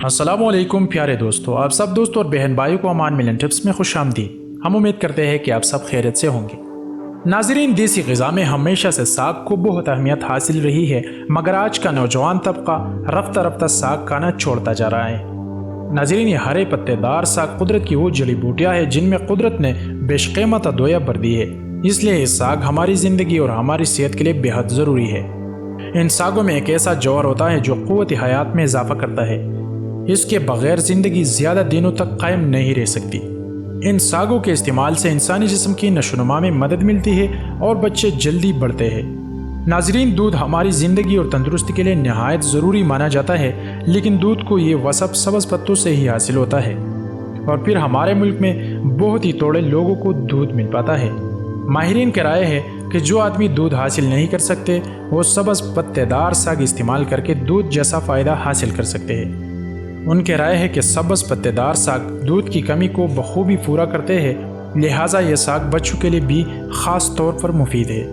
السلام علیکم پیارے دوستو، آپ سب دوست اور بہن بھائیوں کو امان ملن ٹپس میں خوش آمدید۔ ہم امید کرتے ہیں کہ آپ سب خیریت سے ہوں گے۔ ناظرین، دیسی غذا میں ہمیشہ سے ساگ کو بہت اہمیت حاصل رہی ہے، مگر آج کا نوجوان طبقہ رفتہ رفتہ ساگ کھانا چھوڑتا جا رہا ہے۔ ناظرین، یہ ہرے پتے دار ساگ قدرت کی وہ جڑی بوٹیاں ہیں جن میں قدرت نے بیش قیمت ادویہ بھر دی ہے، اس لیے یہ ساگ ہماری زندگی اور ہماری صحت کے لیے بہت ضروری ہے۔ ان ساگوں میں ایک ایسا جوہر ہوتا ہے جو قوت حیات میں اضافہ کرتا ہے، اس کے بغیر زندگی زیادہ دنوں تک قائم نہیں رہ سکتی۔ ان ساگوں کے استعمال سے انسانی جسم کی نشو و نما میں مدد ملتی ہے اور بچے جلدی بڑھتے ہیں۔ ناظرین، دودھ ہماری زندگی اور تندرستی کے لیے نہایت ضروری مانا جاتا ہے، لیکن دودھ کو یہ وصف سبز پتوں سے ہی حاصل ہوتا ہے، اور پھر ہمارے ملک میں بہت ہی تھوڑے لوگوں کو دودھ مل پاتا ہے۔ ماہرین کی رائے ہے کہ جو آدمی دودھ حاصل نہیں کر سکتے وہ سبز پتے دار ساگ استعمال کر کے دودھ جیسا فائدہ حاصل کر سکتے ہیں۔ ان کی رائے ہے کہ سبز پتے دار ساگ دودھ کی کمی کو بخوبی پورا کرتے ہیں، لہٰذا یہ ساگ بچوں کے لیے بھی خاص طور پر مفید ہے۔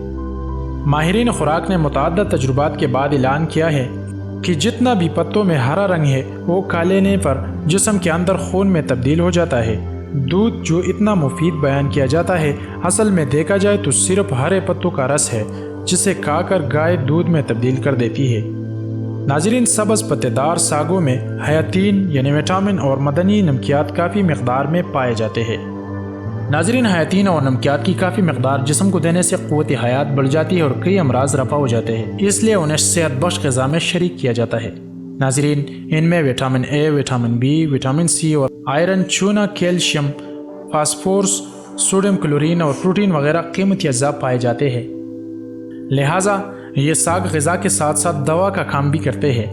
ماہرین خوراک نے متعدد تجربات کے بعد اعلان کیا ہے کہ جتنا بھی پتوں میں ہرا رنگ ہے وہ کالنے پر جسم کے اندر خون میں تبدیل ہو جاتا ہے۔ دودھ جو اتنا مفید بیان کیا جاتا ہے، اصل میں دیکھا جائے تو صرف ہرے پتوں کا رس ہے جسے کھا کر گائے دودھ میں تبدیل کر دیتی ہے۔ ناظرین، سبز پتے دار ساگوں میں حیاتین یعنی وٹامن اور معدنی نمکیات کافی مقدار میں پائے جاتے ہیں۔ ناظرین، حیاتین اور نمکیات کی کافی مقدار جسم کو دینے سے قوت حیات بڑھ جاتی ہے اور کئی امراض رفع ہو جاتے ہیں، اس لیے انہیں صحت بخش غذا میں شریک کیا جاتا ہے۔ ناظرین، ان میں vitamin A, vitamin B, vitamin C اور آئرن، چونا، کیلشیم، فاسفورس، سوڈیم کلورین اور پروٹین وغیرہ قیمتی اجزاء پائے جاتے ہیں، لہٰذا یہ ساگ غذا کے ساتھ ساتھ دوا کا کام بھی کرتے ہیں۔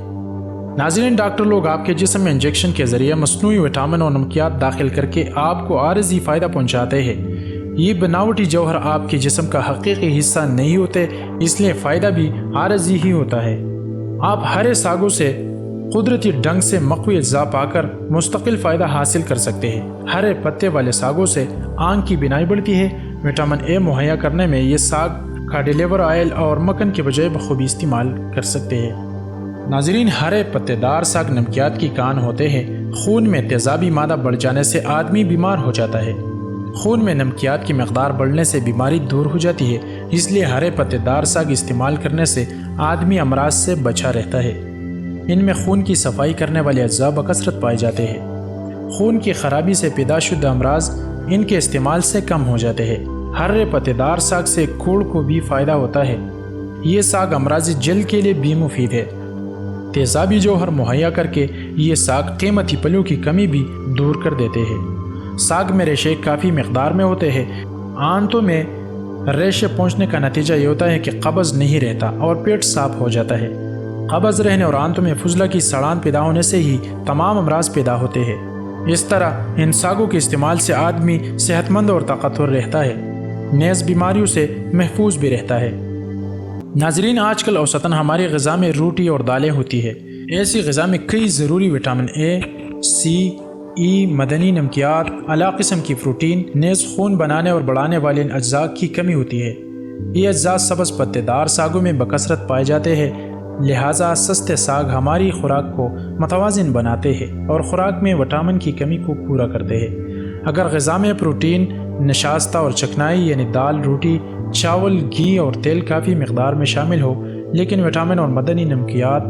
ناظرین، ڈاکٹر لوگ آپ کے جسم میں انجیکشن کے ذریعے مصنوعی وٹامن اور نمکیات داخل کر کے آپ کو عارضی فائدہ پہنچاتے ہیں۔ یہ بناوٹی جوہر آپ کے جسم کا حقیقی حصہ نہیں ہوتے، اس لیے فائدہ بھی عارضی ہی ہوتا ہے۔ آپ ہرے ساگوں سے قدرتی ڈھنگ سے مقوی اجزاء پا کر مستقل فائدہ حاصل کر سکتے ہیں۔ ہرے پتے والے ساگوں سے آنکھ کی بینائی بڑھتی ہے۔ وٹامن اے مہیا کرنے میں یہ ساگ کا ڈیلیور آئل اور مکھن کے بجائے بخوبی استعمال کر سکتے ہیں۔ ناظرین، ہرے پتے دار ساگ نمکیات کی کان ہوتے ہیں۔ خون میں تیزابی مادہ بڑھ جانے سے آدمی بیمار ہو جاتا ہے۔ خون میں نمکیات کی مقدار بڑھنے سے بیماری دور ہو جاتی ہے، اس لیے ہرے پتے دار ساگ استعمال کرنے سے آدمی امراض سے بچا رہتا ہے۔ ان میں خون کی صفائی کرنے والے اجزاء بکثرت پائے جاتے ہیں۔ خون کی خرابی سے پیدا شدہ امراض ان کے استعمال سے کم ہو جاتے ہیں۔ ہرے پتے دار ساگ سے کوڑ کو بھی فائدہ ہوتا ہے۔ یہ ساگ امراض جلد کے لیے بھی مفید ہے۔ تیزابی جوہر مہیا کر کے یہ ساگ قیمتی پلوں کی کمی بھی دور کر دیتے ہیں۔ ساگ میں ریشے کافی مقدار میں ہوتے ہیں۔ آنتوں میں ریشے پہنچنے کا نتیجہ یہ ہوتا ہے کہ قبض نہیں رہتا اور پیٹ صاف ہو جاتا ہے۔ قبض رہنے اور آنتوں میں فضلہ کی سڑان پیدا ہونے سے ہی تمام امراض پیدا ہوتے ہیں۔ اس طرح ان ساگوں کے استعمال سے آدمی صحت مند اور طاقتور رہتا ہے، نیز بیماریوں سے محفوظ بھی رہتا ہے۔ ناظرین، آج کل اوسطاً ہماری غذا میں روٹی اور دالیں ہوتی ہے۔ ایسی غذا میں کئی ضروری وٹامن اے، سی، ای، معدنی نمکیات، اعلیٰ قسم کی پروٹین، نیز خون بنانے اور بڑھانے والے ان اجزاء کی کمی ہوتی ہے۔ یہ اجزاء سبز پتے دار ساگوں میں بکثرت پائے جاتے ہیں، لہٰذا سستے ساگ ہماری خوراک کو متوازن بناتے ہیں اور خوراک میں وٹامن کی کمی کو پورا کرتے ہیں۔ اگر غذا میں پروٹین، نشاستہ اور چکنائی یعنی دال، روٹی، چاول، گھی اور تیل کافی مقدار میں شامل ہو، لیکن وٹامن اور معدنی نمکیات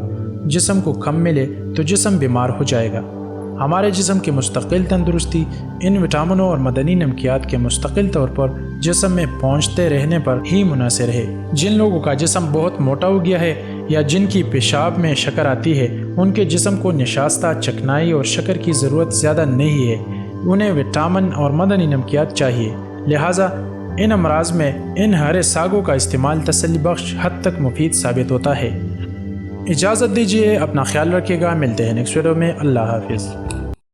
جسم کو کم ملے تو جسم بیمار ہو جائے گا۔ ہمارے جسم کی مستقل تندرستی ان وٹامنوں اور معدنی نمکیات کے مستقل طور پر جسم میں پہنچتے رہنے پر ہی منحصر ہے۔ جن لوگوں کا جسم بہت موٹا ہو گیا ہے یا جن کی پیشاب میں شکر آتی ہے، ان کے جسم کو نشاستہ، چکنائی اور شکر کی ضرورت زیادہ نہیں ہے، انہیں وٹامن اور معدنی نمکیات چاہیے، لہٰذا ان امراض میں ان ہرے ساگوں کا استعمال تسلی بخش حد تک مفید ثابت ہوتا ہے۔ اجازت دیجیے، اپنا خیال رکھیے گا، ملتے ہیں نیکسٹ ویڈیو میں۔ اللہ حافظ۔